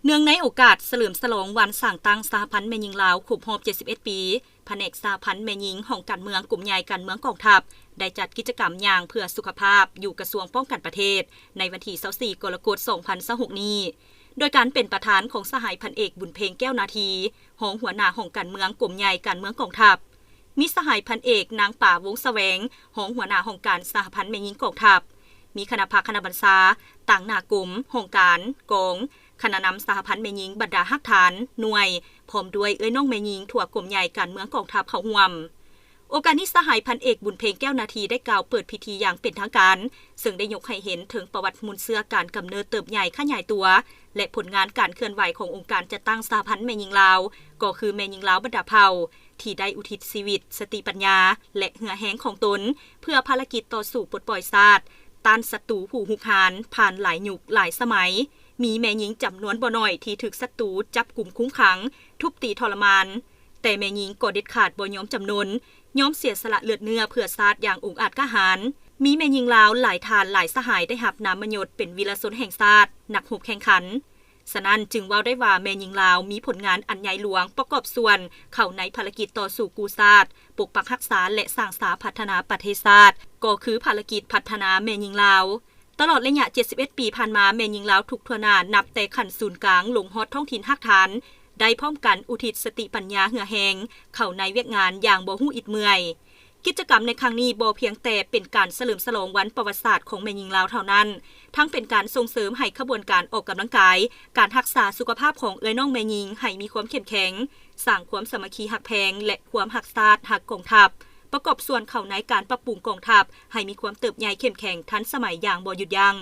เนื่องในโอกาสเฉลิมฉลองวันสร้างตั้งสหพันธ์แม่หญิงลาวครบรอบ71 ปีแผนกสหพันธ์แม่หญิงของการเมืองกลุ่มใหญ่การเมืองกองทัพได้จัดกิจกรรมอย่างเพื่อสุขภาพอยู่กระทรวงป้องกันประเทศในวันที่24 กรกฎาคม 2026 นี้โดยการเป็นประธานของสหายพันเอกบุญเพ็งแก้วนาทีรองหัวหน้าของการเมืองกลุ่มใหญ่การเมืองกองทัพมีสหายพันเอกนางป่าวงแสวงรองหัวหน้าของการสหพันธ์แม่หญิงกองทัพมีคณะภาคณะบรรษาต่างหน้ากลุ่มองค์การกองคณะนำสหพันธ์แม่หญิงบรรดาฮักฐานหน่วยพร้อมด้วยน้องแม่หญิงทั่วกลุ่มใหญ่การเมืองกองทัพเข้าร่วมโอกาสนี้สหายพันเอกบุญเพ็งแก้วนาทีได้กล่าวเปิดพิธีอย่างเป็นทางการซึ่งได้ยกให้เห็นถึงประวัติมูลเสื้อการกำเนิดเติบใหญ่ขยายตัวและผลงานการเคลื่อนไหวขององค์การจัดตั้งสหพันธ์แม่หญิงลาวก็คือแม่หญิงลาวบรรดาเผ่าที่ได้อุทิศชีวิตสติปัญญาและเหือแห้งของตนเพื่อภารกิจต่อสู้ปลดปล่อยชาติต้านศัตรูผู้หุกหาญผ่านหลายยุคหลายสมัยมีแม่หญิงจำนวนบ่น้อยที่ถูกศัตรูจับกุมคุ้มขังทุบตีทรมานแต่แม่หญิงก็เด็ดขาดบ่ยอมจำนนยอมเสียสละเลือดเนื้อเพื่อชาติอย่างอุกอาจกล้าหาญมีแม่หญิงลาวหลายทานหลายสหายได้รับนามยศเป็นวีรชนแห่งชาตินักรบแข่งขันฉะนั้นจึงเว้าได้ว่าแม่หญิงลาวมีผลงานอันใหญ่หลวงประกอบส่วนเข้าในภารกิจต่อสู้กู้ชาติปกปักรักษาและสร้างสาพัฒนาประเทศชาติก็คือภารกิจพัฒนาแม่หญิงลาวตลอดระยะ71 ปีผ่านมาแม่หญิงลาวทุกทั่วหน้านับแต่ขั้นศูนย์กลางลงฮอดท้องถิ่นฮักฐานได้พร้อมกันอุทิศสติปัญญาเหือแหงเข้าในเวียกงานอย่างบ่ฮู้อิดเมื่อยกิจกรรมในครั้งนี้บ่เพียงแต่เป็นการเฉลิมฉลองวันประวัติศาสตร์ของแม่หญิงลาวเท่านั้นทั้งเป็นการส่งเสริมให้ขบวนการออกกำลังกายการรักษาสุขภาพของน้องแม่หญิงให้มีความเข้มแข็งสร้างความสามัคคีฮักแพงและความรักชาติฮักกองทัพประกอบส่วนเข้าในการปรับปรุงกองทัพให้มีความเติบใหญ่เข้มแข็งทันสมัยอย่างบ่หยุดยั้ง